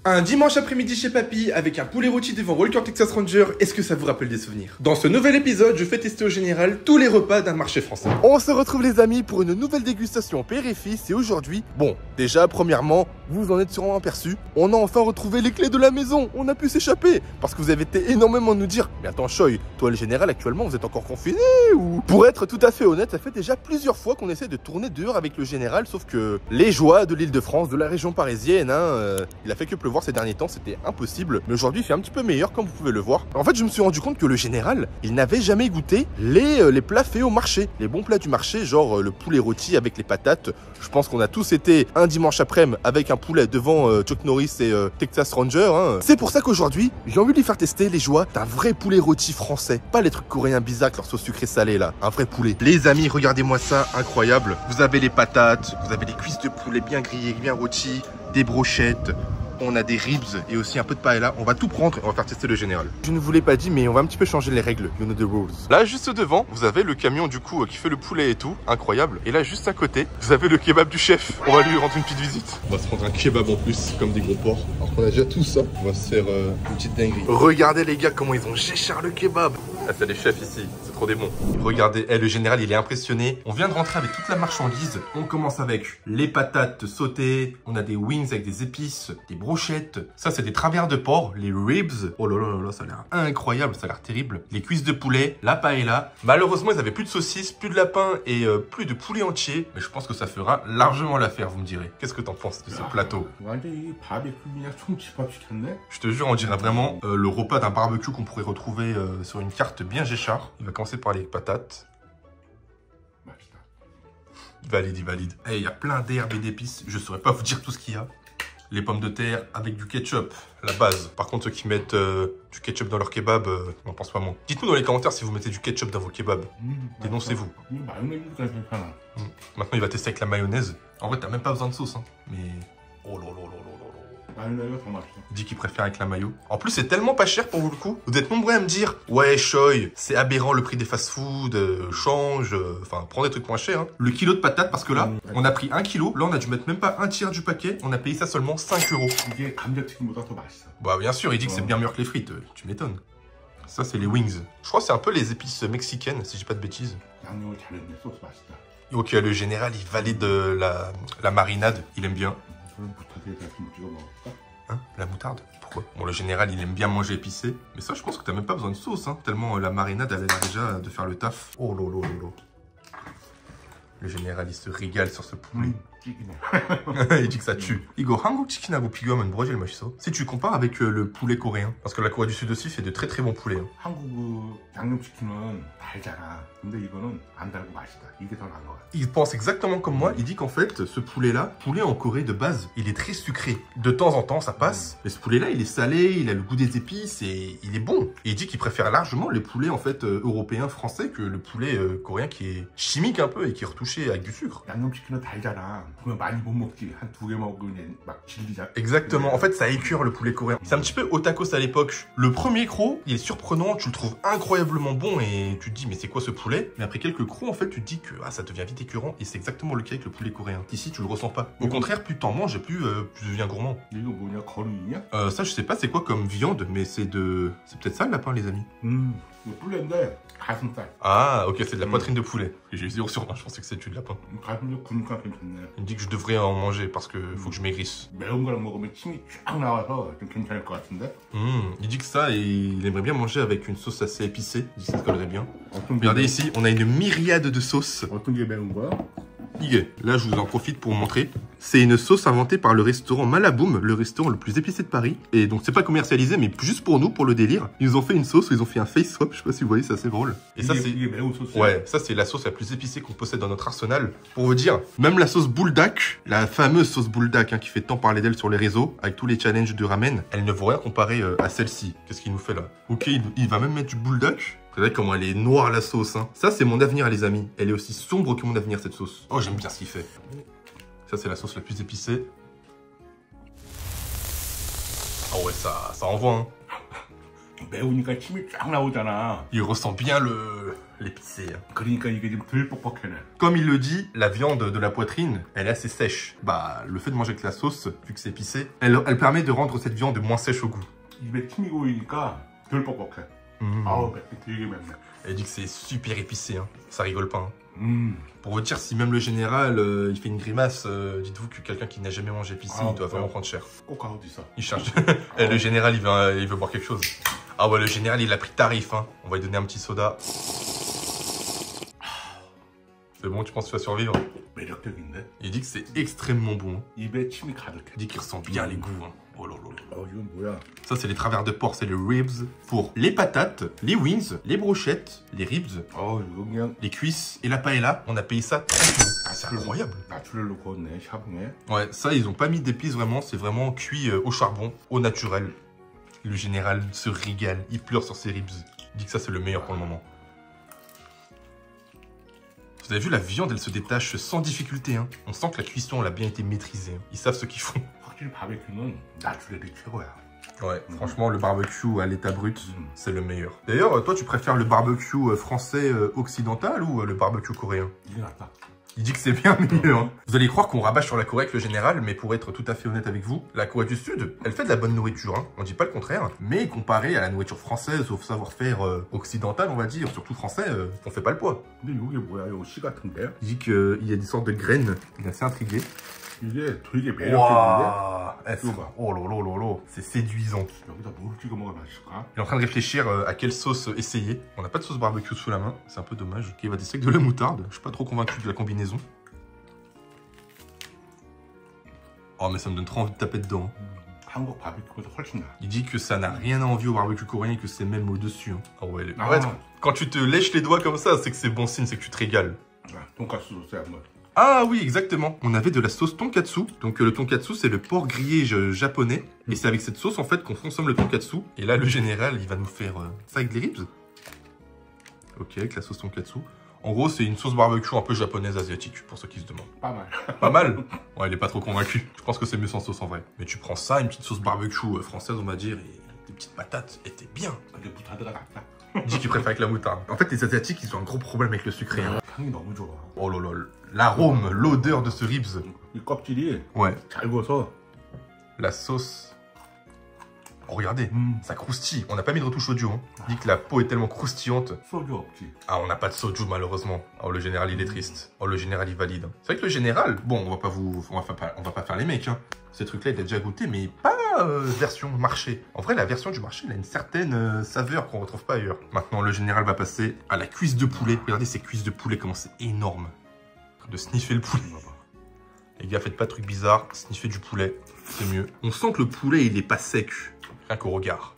Un dimanche après-midi chez Papy, avec un poulet rôti devant Walker Texas Ranger, est-ce que ça vous rappelle des souvenirs? Dans ce nouvel épisode, je fais tester au général tous les repas d'un marché français. On se retrouve les amis pour une nouvelle dégustation père et fils, et aujourd'hui, bon, déjà premièrement, vous en êtes sûrement aperçu, on a enfin retrouvé les clés de la maison, on a pu s'échapper, parce que vous avez été énormément à nous dire, mais attends Choi, toi le général actuellement vous êtes encore confiné ou... Pour être tout à fait honnête, ça fait déjà plusieurs fois qu'on essaie de tourner dehors avec le général, sauf que les joies de l'Île-de-France, de la région parisienne, il a fait que pleuvoir ces derniers temps, c'était impossible. Mais aujourd'hui, il fait un petit peu meilleur, comme vous pouvez le voir. En fait, je me suis rendu compte que le général, il n'avait jamais goûté les plats faits au marché. Les bons plats du marché, genre le poulet rôti avec les patates. Je pense qu'on a tous été un dimanche après-midi avec un poulet devant Chuck Norris et Texas Ranger. C'est pour ça qu'aujourd'hui, j'ai envie de lui faire tester les joies d'un vrai poulet rôti français. Pas les trucs coréens bizarres avec leur sauce sucrée salée là. Un vrai poulet. Les amis, regardez-moi ça, incroyable. Vous avez les patates, vous avez les cuisses de poulet bien grillées, bien rôties, des brochettes. On a des ribs et aussi un peu de paella. On va tout prendre et on va faire tester le général. Je ne vous l'ai pas dit, mais on va un petit peu changer les règles. You know the rules. Là, juste devant, vous avez le camion du coup qui fait le poulet et tout. Incroyable. Et là, juste à côté, vous avez le kebab du chef. On va lui rendre une petite visite. On va se prendre un kebab en plus, comme des gros porcs. Alors qu'on a déjà tout ça. On va se faire une petite dinguerie. Regardez les gars comment ils ont géchard le kebab. Ah, c'est les chefs ici. C'est trop des bons. Regardez, le général, il est impressionné. On vient de rentrer avec toute la marchandise. On commence avec les patates sautées. On a des wings avec des épices, des brochettes. Ça, c'est des travers de porc, les ribs. Oh là là là, ça a l'air incroyable, ça a l'air terrible. Les cuisses de poulet, la paella. Malheureusement, ils avaient plus de saucisses, plus de lapin et plus de poulet entier. Mais je pense que ça fera largement l'affaire, vous me direz. Qu'est-ce que t'en penses de ce plateau? Je te jure, on dirait vraiment le repas d'un barbecue qu'on pourrait retrouver sur une carte bien Géchard. Il va commencer par les patates. Valide, il valide. Et il y a plein d'herbes et d'épices. Je saurais pas vous dire tout ce qu'il y a. Les pommes de terre avec du ketchup, la base. Par contre, ceux qui mettent du ketchup dans leur kebab, n'en pense pas moins. Dites-nous dans les commentaires si vous mettez du ketchup dans vos kebabs. Dénoncez-vous. Maintenant, il va tester avec la mayonnaise. En vrai, t'as même pas besoin de sauce, hein. Mais... oh là là là là là. Il dit qu'il préfère avec la mayo. En plus, c'est tellement pas cher pour vous le coup. Vous êtes nombreux à me dire, ouais, Choi, c'est aberrant le prix des fast-food, change, enfin, prends des trucs moins chers. Hein. Le kilo de patates, parce que là, on a pris 1 kilo. Là, on a dû mettre même pas un tiers du paquet. On a payé ça seulement 5 €. Bah, bien sûr, il dit que c'est bien meilleur que les frites. Tu m'étonnes. Ça, c'est les wings. Je crois que c'est un peu les épices mexicaines, si j'ai pas de bêtises. Ok, le général, il valide la marinade. Il aime bien. Hein? La moutarde? Pourquoi? Bon, le général, il aime bien manger épicé. Mais ça, je pense que t'as même pas besoin de sauce, hein. Tellement la marinade, elle a l'air déjà de faire le taf. Oh lolo lolo. Le général, il se régale sur ce poulet. Il dit que ça tue. Igor, 한국 치킨하고 비교하면 뭐가 제일 맛있어? Si tu compares avec le poulet coréen, parce que la Corée du Sud aussi fait de très très bons poulets. Hein. Il pense exactement comme moi. Il dit qu'en fait, ce poulet-là, poulet en Corée de base, il est très sucré. De temps en temps, ça passe. Mais ce poulet-là, il est salé, il a le goût des épices et il est bon. Et il dit qu'il préfère largement les poulets en fait européens, français, que le poulet coréen qui est chimique un peu et qui est retouché avec du sucre. Exactement, en fait ça écœure le poulet coréen. C'est un petit peu au tacos à l'époque. Le premier croc, il est surprenant, tu le trouves incroyablement bon et tu te dis mais c'est quoi ce poulet? Mais après quelques crocs en fait tu te dis que ça devient vite écœurant et c'est exactement le cas avec le poulet coréen. Ici tu le ressens pas. Au contraire, plus t'en manges et plus tu deviens gourmand. Ça je sais pas c'est quoi comme viande, mais c'est peut-être ça le lapin les amis. Ah ok, c'est de la poitrine de poulet. J'ai eu 0 sur 1, je pensais que c'était du lapin. Il me dit que je devrais en manger parce que faut que je maigrisse. Il dit que ça, il aimerait bien manger avec une sauce assez épicée. Il dit que ça collerait bien. Regardez ici, on a une myriade de sauces. Là, je vous en profite pour vous montrer. C'est une sauce inventée par le restaurant Malaboum, le restaurant le plus épicé de Paris. Et donc, c'est pas commercialisé, mais juste pour nous, pour le délire. Ils ont fait une sauce où ils ont fait un face swap. Je sais pas si vous voyez, c'est assez drôle. Et ça, c'est... ouais, ça, c'est la sauce la plus épicée qu'on possède dans notre arsenal. Pour vous dire, même la sauce bouldak, la fameuse sauce bouldak qui fait tant parler d'elle sur les réseaux, avec tous les challenges de ramen, elle ne vaut rien comparé à celle-ci. Qu'est-ce qu'il nous fait là? Ok, il va même mettre du bouldak. Vous savez comment elle est noire la sauce, hein. Ça, c'est mon avenir, les amis. Elle est aussi sombre que mon avenir, cette sauce. Oh, j'aime bien ce qu'il fait. Ça, c'est la sauce la plus épicée. Ah ouais, ça envoie, hein. 매우니까 침이 쫙 나오잖아. Il ressent bien l'épicé. 그러니까 이게 좀 덜 뻑뻑해네. Comme il le dit, la viande de la poitrine, elle est assez sèche. Bah, le fait de manger avec la sauce, vu que c'est épicé, elle permet de rendre cette viande moins sèche au goût. 입에 침이 고이니까 덜 뻑뻑해. 아우, 되게 맵네. Elle dit que c'est super épicé, hein. Ça rigole pas. Hein. Pour vous dire, si même le général, il fait une grimace, dites-vous que quelqu'un qui n'a jamais mangé épicé, il doit vraiment prendre cher. 꼭 어디 있어? Il cherche. Et le général, il veut boire quelque chose. Ah ouais, le général, il a pris tarif, hein. On va lui donner un petit soda. C'est bon, tu penses que tu vas survivre? 매력적인데? Il dit que c'est extrêmement bon. 입에 침이 가득해. Il dit qu'il ressent bien les goûts. Hein. Oh là là là. 이건 뭐야? Ça, c'est les travers de porc, c'est les ribs. Pour les patates, les wings, les brochettes, les ribs, 이거 그냥 les cuisses et la paella, on a payé ça 30 euros. Ah, c'est incroyable. 나출로 구웠네, 샤붕에. Ouais, ça, ils ont pas mis d'épices vraiment, c'est vraiment cuit au charbon, au naturel. Le général se régale, il pleure sur ses ribs. Il dit que ça, c'est le meilleur pour le moment. Vous avez vu, la viande, elle se détache sans difficulté. Hein. On sent que la cuisson, elle a bien été maîtrisée. Hein. Ils savent ce qu'ils font. 확실히 바베큐는 나출el이 최고야. Ouais, franchement, le barbecue à l'état brut, c'est le meilleur. D'ailleurs, toi, tu préfères le barbecue français occidental ou le barbecue coréen? 이게 낫다. Il dit que c'est bien mieux. Hein. Vous allez croire qu'on rabâche sur la Corée avec le général, mais pour être tout à fait honnête avec vous, la Corée du Sud, elle fait de la bonne nourriture. Hein. On dit pas le contraire. Mais comparé à la nourriture française, au savoir-faire occidental, on va dire, surtout français, on fait pas le poids. 근데 이게 뭐야? 이거 씨 같은데? Il dit qu'il y a des sortes de graines. Il est assez intrigué. 이게 되게 매력적인데? Waouh, oh là là là là, c'est séduisant. 여기다 뭘 찍어 먹으면 맛있을까? Il est en train de réfléchir à quelle sauce essayer. On n'a pas de sauce barbecue sous la main, c'est un peu dommage. Ok, il va tester avec de la moutarde. Je suis pas trop convaincu de la combinaison. Oh, mais ça me donne trop envie de taper dedans. 한국 바베큐보다 훨씬 나아. Il dit que ça n'a rien à envier au barbecue coréen et que c'est même au-dessus. Hein. Oh ouais, Ah. ouais, quand tu te lèches les doigts comme ça, c'est que c'est bon signe, c'est que tu te régales. 돈가스 소스에 한번. Ah oui, exactement. On avait de la sauce tonkatsu. Donc le tonkatsu, c'est le porc grillé japonais. Et c'est avec cette sauce, en fait, qu'on consomme le tonkatsu. Et là, le général, il va nous faire ça avec les ribs. Ok, avec la sauce tonkatsu. En gros, c'est une sauce barbecue un peu japonaise asiatique, pour ceux qui se demandent. Pas mal. Pas mal. Ouais, il est pas trop convaincu. Je pense que c'est mieux sans sauce en vrai. Mais tu prends ça, une petite sauce barbecue française, on va dire, et des petites patates, et t'es bien. 근데 무타드가 낫다. Il dit qu'il préfère avec la moutarde. En fait, les Asiatiques, ils ont un gros problème avec le sucré. Hein. 향이 너무 좋아. Oh là là, l'arôme, l'odeur de ce ribs. 이 껍질이 Ouais. 잘 구워서 La sauce. Oh, regardez, ça croustille. On n'a pas mis de retouche audio. Hein. Il dit que la peau est tellement croustillante. 소주 없지. Ah, on n'a pas de soju malheureusement. Oh, le général, il est triste. Oh, le général, il valide. C'est vrai que le général, bon, on va pas faire les mecs. Hein. Ces trucs-là, il a déjà goûté, mais pas version marché. En vrai, la version du marché, elle a une certaine saveur qu'on retrouve pas ailleurs. Maintenant, le général va passer à la cuisse de poulet. Regardez ces cuisses de poulet, comment c'est énorme. De sniffer le poulet. Les gars, faites pas de trucs bizarres. Sniffer du poulet, c'est mieux. On sent que le poulet, il est pas sec. Rien qu'au regard.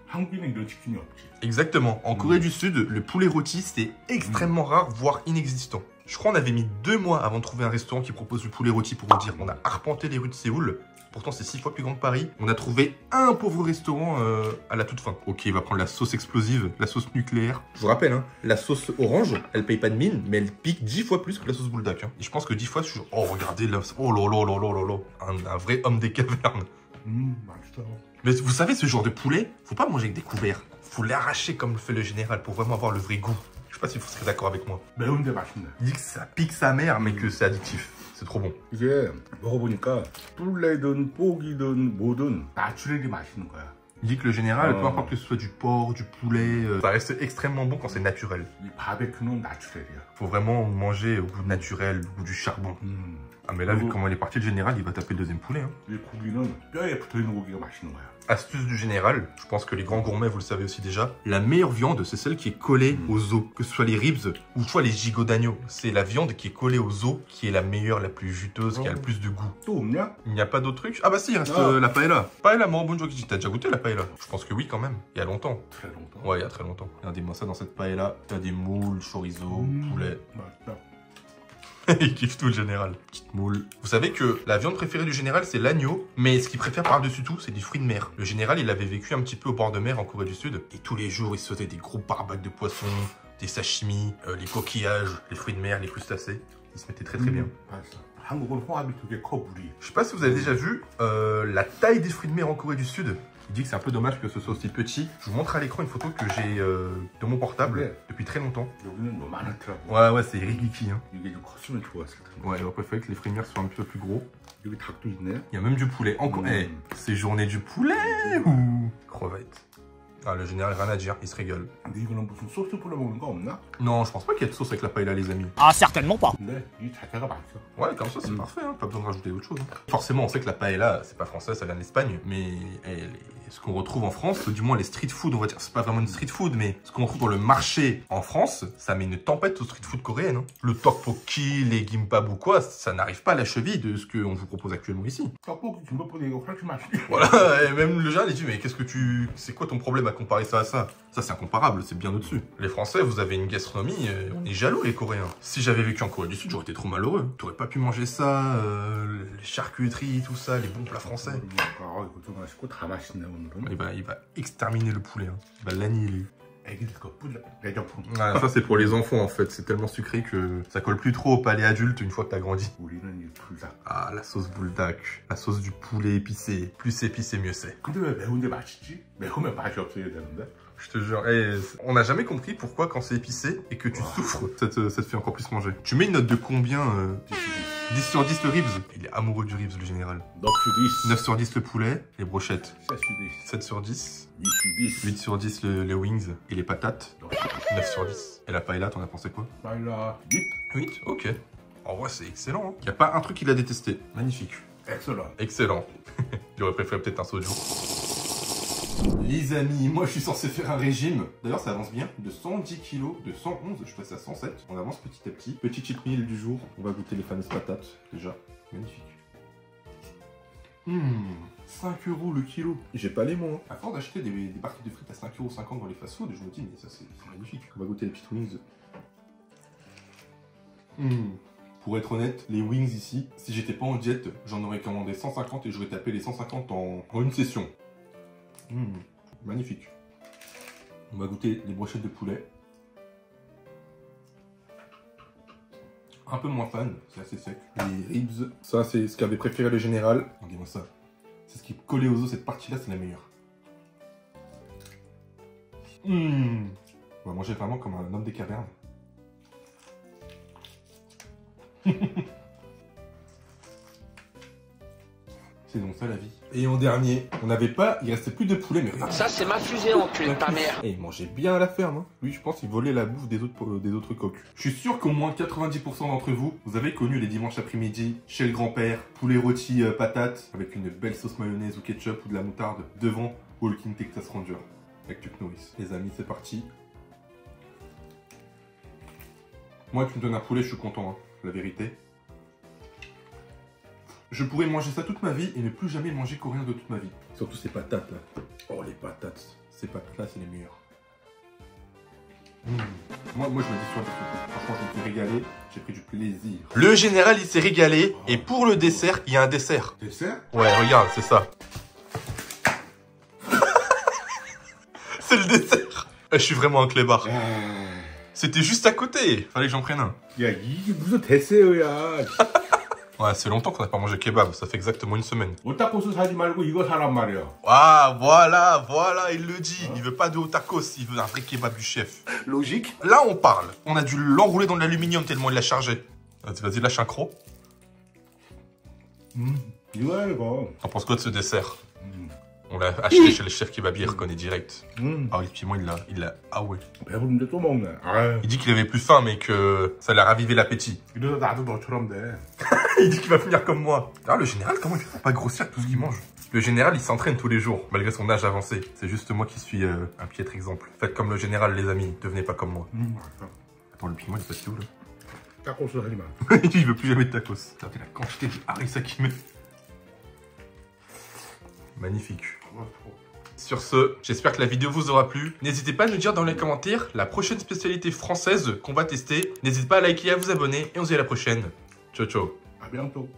한국에는 이런 치킨이 없지. Exactement. En Corée du Sud, le poulet rôti, c'est extrêmement rare, voire inexistant. Je crois qu'on avait mis 2 mois avant de trouver un restaurant qui propose du poulet rôti pour vous dire. On a arpenté les rues de Séoul. Pourtant, c'est 6 fois plus grand que Paris. On a trouvé un pauvre restaurant à la toute fin. Ok, il va prendre la sauce explosive, la sauce nucléaire. Je vous rappelle, hein, la sauce orange, elle paye pas de mine, mais elle pique 10 fois plus que la sauce bulldog. Hein. Et je pense que 10 fois, je suis... Oh, regardez là. Oh là là là là là là. Un vrai homme des cavernes. 맛있어. Mais vous savez, ce genre de poulet, faut pas manger avec des couverts. Faut l'arracher comme le fait le général pour vraiment avoir le vrai goût. Je sais pas si vous serez d'accord avec moi. 매운데 맛있네. Il dit que ça pique sa mère, mais que c'est addictif. C'est trop bon. 이게 먹어보니까 뿔레든 뽀기든 뭐든 나추럴이 맛있는 거야. Il dit que le général, peu importe que ce soit du porc, du poulet, ça reste extrêmement bon quand c'est naturel. 이 바베큐는 나추럴이야. Faut vraiment manger au goût naturel, au goût du charbon. Ah mais là, vu comment il est parti le général, il va taper le deuxième poulet. Hein. 이 고기는 뼈에 붙어있는 고기가 맛있는 거야. Astuce du général, je pense que les grands gourmets, vous le savez aussi déjà, la meilleure viande, c'est celle qui est collée aux os. Que ce soit les ribs ou soit les gigots d'agneau. C'est la viande qui est collée aux os qui est la meilleure, la plus juteuse, qui a le plus de goût. 또 없냐? Il n'y a pas d'autre truc? Ah bah si, il reste la paella. Paella, mon bon Joki, t'as déjà goûté la paella? Je pense que oui quand même, il y a longtemps. Très longtemps. Ouais, il y a très longtemps. Regardez-moi ça dans cette paella. T'as des moules, chorizo, poulet. 맛있다. Il kiffe tout le général. Petite moule. Vous savez que la viande préférée du général, c'est l'agneau. Mais ce qu'il préfère par-dessus tout, c'est des fruits de mer. Le général, il avait vécu un petit peu au bord de mer en Corée du Sud. Et tous les jours, il se faisait des gros barbecues de poissons, des sashimi, les coquillages, les fruits de mer, les crustacés. Il se mettait très très bien. 맛있어. 한국은 홍합이 되게 커 물이. Je sais pas si vous avez déjà vu la taille des fruits de mer en Corée du Sud. Il dit que c'est un peu dommage que ce soit aussi petit. Je vous montre à l'écran une photo que j'ai de mon portable depuis très longtemps. Ouais, c'est rigiki. Hein. Ouais, il aurait préféré que les frémières soient un peu plus gros. Il y a même du poulet. Encore. C'est journée du poulet ou crevettes. Ah, le général, rien à dire, il se régale. Non, je pense pas qu'il y ait de sauce avec la paella, les amis. Ah, certainement pas. Ouais, comme ça, c'est parfait, hein. Pas besoin de rajouter autre chose. Hein. Forcément, on sait que la paella, c'est pas français, ça vient d'Espagne, mais ce qu'on retrouve en France, du moins les street food, on va dire, c'est pas vraiment une street food, mais ce qu'on retrouve dans le marché en France, ça met une tempête au street food coréen. Hein. Le tteokbokki, les gimbap ou quoi, ça n'arrive pas à la cheville de ce qu'on vous propose actuellement ici. Voilà, et même le général, il dit, mais c'est quoi ton problème à comparer ça à ça? Ça, c'est incomparable, c'est bien au-dessus. Les Français, vous avez une gastronomie, on est jaloux, les Coréens. Si j'avais vécu en Corée du Sud, j'aurais été trop malheureux. T'aurais pas pu manger ça, les charcuteries, tout ça, les bons plats français. Il va exterminer le poulet, hein. Il va l'annihiler. Ah, ça, c'est pour les enfants, en fait. C'est tellement sucré que ça colle plus trop au palais adulte une fois que t'as grandi. Ah, la sauce buldak. La sauce du poulet épicé. Plus épicé, mieux c'est. Je te jure, on n'a jamais compris pourquoi quand c'est épicé et que tu souffres, ça te fait encore plus manger. Tu mets une note de combien 10 sur 10 le ribs. Il est amoureux du ribs, le général. 9 sur 10 le poulet, les brochettes. 7 sur 10. 8 sur 10 les wings et les patates. 9 sur 10. Et la paella, t'en as pensé quoi? 8, ok. En vrai, c'est excellent. Il n'y a pas un truc qu'il a détesté. Magnifique. Excellent. Il aurait préféré peut-être un soju. Les amis, moi je suis censé faire un régime. D'ailleurs ça avance bien. De 110 kg, de 111, je passe à 107. On avance petit à petit. Petit cheat meal du jour. On va goûter les fameuses patates. Déjà, magnifique. 5 € le kilo. J'ai pas les mots. Hein. À force d'acheter des barquettes de frites à 5,50 € dans les fast-food, je me dis, mais ça c'est magnifique. On va goûter les petites wings. Pour être honnête, les wings ici, si j'étais pas en diète, j'en aurais commandé 150 et j'aurais tapé les 150 en une session. Magnifique. On va goûter les brochettes de poulet. Un peu moins fan, c'est assez sec. Les ribs, ça c'est ce qu'avait préféré le général. Regardez-moi ça. C'est ce qui est collé aux os, cette partie-là, c'est la meilleure. On va manger vraiment comme un homme des cavernes. C'est donc ça la vie. Et en dernier, on n'avait pas, il restait plus de poulet, mais regarde. Ça, c'est ma fusée en cul de ta mère. Et il mangeait bien à la ferme. Hein. Lui, je pense qu'il volait la bouffe des autres coqs. Je suis sûr qu'au moins 90% d'entre vous, vous avez connu les dimanches après-midi chez le grand-père, poulet rôti patate, avec une belle sauce mayonnaise ou ketchup ou de la moutarde, devant Walking Texas Ranger, avec Chuck Norris. Les amis, c'est parti. Moi, tu me donnes un poulet, je suis content, hein, la vérité. Je pourrais manger ça toute ma vie et ne plus jamais manger coréen de toute ma vie. Surtout ces patates là. Oh les patates. Ces patates là c'est les meilleures. Moi je me dis sur le truc. Franchement je me suis régalé. J'ai pris du plaisir. Le général il s'est régalé. Et pour le dessert, il y a un dessert. Dessert? Ouais regarde c'est ça. C'est le dessert. Je suis vraiment un clébard. C'était juste à côté. Fallait que j'en prenne un. 야 이게 무슨 데세어야. Ouais, c'est longtemps qu'on n'a pas mangé kebab, ça fait exactement une semaine. 오타코스 사지 말고 이거 사란 말이야. Ah, voilà, il le dit. Il veut pas de otakos, il veut un vrai kebab du chef. Logique. Là, on parle. On a dû l'enrouler dans de l'aluminium tellement il l'a chargé. Vas-y, lâche un croc. 이거야 이거. T'en penses quoi de ce dessert? On l'a acheté chez le chef kebabier, il reconnaît direct. Ah oui, piment, il l'a... Ah ouais. 배부른데 또 먹네. 아유. Il dit qu'il avait plus faim, mais que ça l'a ravivé l'appétit. 이러다 나도 너처럼 돼. Il dit qu'il va finir comme moi. Ah, le général, comment il fait pour pas grossir avec tout ce qu'il mange? Le général, il s'entraîne tous les jours, malgré son âge avancé. C'est juste moi qui suis un piètre exemple. Faites comme le général, les amis. Devenez pas comme moi. Attends, le piment, il est passé où, là? 타코스 하지 마. Il dit, il veut plus jamais de tacos. Regardez la quantité de harissa qu'il met. Magnifique. Sur ce, j'espère que la vidéo vous aura plu. N'hésitez pas à nous dire dans les commentaires la prochaine spécialité française qu'on va tester. N'hésitez pas à liker et à vous abonner. Et on se dit à la prochaine. Ciao, ciao. À bientôt.